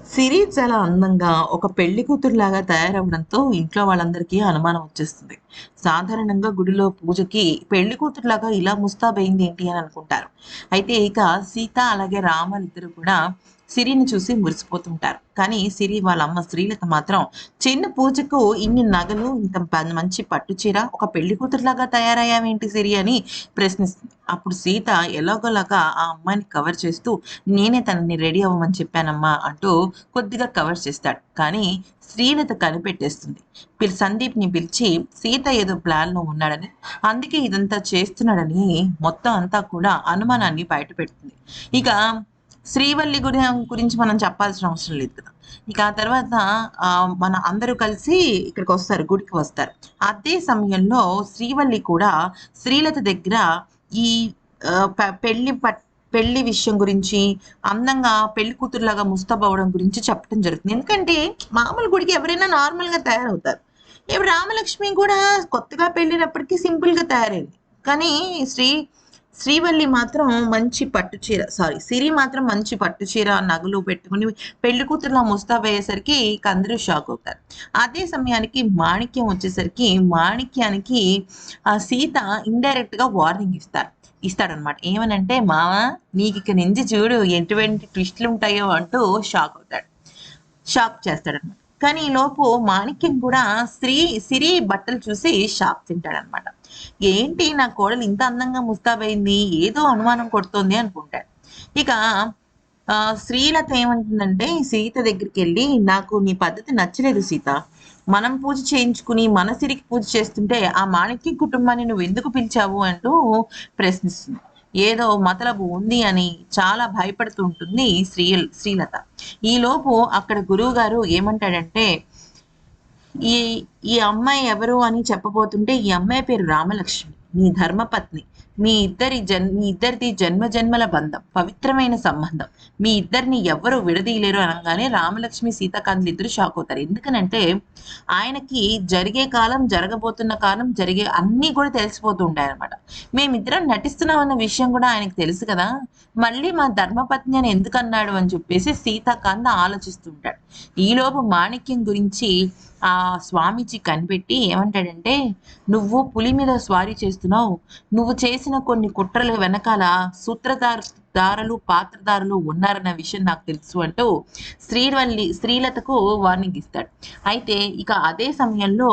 సిరి చాలా అందంగా ఒక పెళ్లి కూతురులాగా తయారవ్వడంతో ఇంట్లో వాళ్ళందరికీ అనుమానం వచ్చేస్తుంది. సాధారణంగా గుడిలో పూజకి పెళ్లి కూతురులాగా ఇలా ముస్తాబైంది ఏంటి అని అనుకుంటారు. అయితే ఇక సీత అలాగే రామలిద్దరూ కూడా సిరిని చూసి మురిసిపోతుంటారు. కానీ సిరి వాళ్ళ అమ్మ శ్రీలత మాత్రం చిన్న పూజకు ఇన్ని నగలు, ఇంత మంచి పట్టు చీర, ఒక పెళ్లి కూతురులాగా తయారయ్యావేంటి సిరి అని ప్రశ్నిస్తుంది. అప్పుడు సీత ఎలాగోలాగా ఆ అమ్మాయిని కవర్ చేస్తూ నేనే తనని రెడీ అవ్వమని చెప్పానమ్మా అంటూ కొద్దిగా కవర్ చేస్తాడు. కానీ శ్రీలత కనిపెట్టేస్తుంది. సందీప్‌ని పిలిచి సీత ఏదో ప్లాన్‌లో ఉన్నాడని, అందుకే ఇదంతా చేస్తున్నాడని మొత్తం అంతా కూడా అనుమానాన్ని బయటపెడుతుంది. ఇక శ్రీవల్లి గురించి మనం చెప్పాల్సిన అవసరం లేదు కదా! ఇక ఆ తర్వాత మన అందరూ కలిసి ఇక్కడికొస్తారు. గుడికి వస్తారు. అదే సమయంలో శ్రీవల్లి కూడా శ్రీలత దగ్గర ఈ ఆహ్, ప పెళ్లి పట్ పెళ్లి విషయం గురించి, అందంగా పెళ్లి కూతురులాగా ముస్తాబవ్వడం గురించి చెప్పడం జరుగుతుంది. ఎందుకంటే మామూలు గుడికి ఎవరైనా నార్మల్‌గా తయారవుతారు. ఇప్పుడు రామలక్ష్మి కూడా కొత్తగా పెళ్ళైనప్పటికి సింపుల్‌గా తయారైంది. కానీ శ్రీ శ్రీవల్లి మాత్రం మంచి పట్టు చీర సిరి మాత్రం మంచి పట్టు చీర, నగలు పెట్టుకొని పెళ్లి కూతురులా ముస్తాబయ్యేసరికి ఇక అందరూ షాక్ అవుతారు. అదే సమయానికి మాణిక్యం వచ్చేసరికి మాణిక్యానికి సీత ఇండైరెక్ట్‌గా వార్నింగ్ ఇస్తాడనమాట. ఏమనంటే, "మావ నీకిక నుంచి చూడు ఎటువంటి ట్విస్ట్‌లుంటాయో" అంటూ షాక్ అవుతాడు. షాక్ చేస్తాడనమాట. కానీ ఈలోపు మాణిక్యం కూడా సిరి బట్టలు చూసి షాక్ తింటాడనమాట. ఏంటి నా కోడలు ఇంత అందంగా ముస్తాబైంది, ఏదో అనుమానం కొడుతోంది అనుకుంటాడు. ఇక శ్రీలత ఏమంటుందంటే సీత దగ్గరికెళ్ళి, "నాకు నీ పద్ధతి నచ్చలేదు సీత. మనం పూజ చేయించుకుని, మన సిరికి పూజ చేస్తుంటే, ఆ మాణిక్యం కుటుంబాన్ని నువ్వెందుకు పిలిచావు?" అంటూ ప్రశ్నిస్తుంది. ఏదో మతలబు ఉంది అని చాలా భయపడుతూ ఉంటుంది శ్రీలత. ఈలోపు అక్కడ గురువుగారు ఏమంటాడంటే, ఈ ఈ అమ్మాయి ఎవరు అని చెప్పబోతుంటే, ఈ అమ్మాయి పేరు రామలక్ష్మి. నీ ధర్మపత్ని. మీ ఇద్దరిది జన్మజన్మల బంధం. పవిత్రమైన సంబంధం. మీ ఇద్దరిని ఎవ్వరు విడదీయలేరు అనంగానే రామలక్ష్మి, సీతాకాంతలిద్దరూ షాకవుతారు. ఎందుకనంటే, ఆయనకి జరిగే కాలం, జరగబోతున్న కాలం, జరిగే అన్నీ కూడా తెలిసిపోతూ ఉంటాయనమాట. మేమిద్దరం నటిస్తున్నామన్న విషయం కూడా ఆయనకు తెలుసు కదా! మళ్ళీ మా ధర్మపత్ని అని ఎందుకన్నాడు అని చెప్పేసి సీతాకాంత్ ఆలోచిస్తూ ఉంటాడు. ఈలోపు మాణిక్యం గురించి ఆ స్వామీజీ కనిపెట్టి ఏమంటాడంటే, "నువ్వు పులి మీద స్వారీ చేస్తున్నావు. నువ్వు చేసిన కొన్ని కుట్రల వెనకాల దారులు, పాత్రధారులు ఉన్నారన్న విషయం నాకు తెలుసు" అంటూ శ్రీలతకు వార్నింగ్ ఇస్తాడు. అయితే ఇక అదే సమయంలో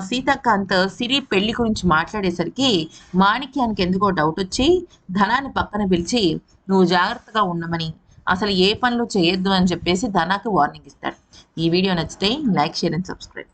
సీతాకాంత్ సిరి పెళ్లి గురించి మాట్లాడేసరికి మాణిక్యానికి ఎందుకో డౌటొచ్చి ధనాన్ని పక్కన పిలిచి, "నువ్వు జాగ్రత్తగా ఉండమని, అసలు ఏ పనులు చేయొద్దు" అని చెప్పేసి ధనాకి వార్నింగ్ ఇస్తాడు. ఈ వీడియో నచ్చితే లైక్, షేర్ అండ్ సబ్స్క్రైబ్.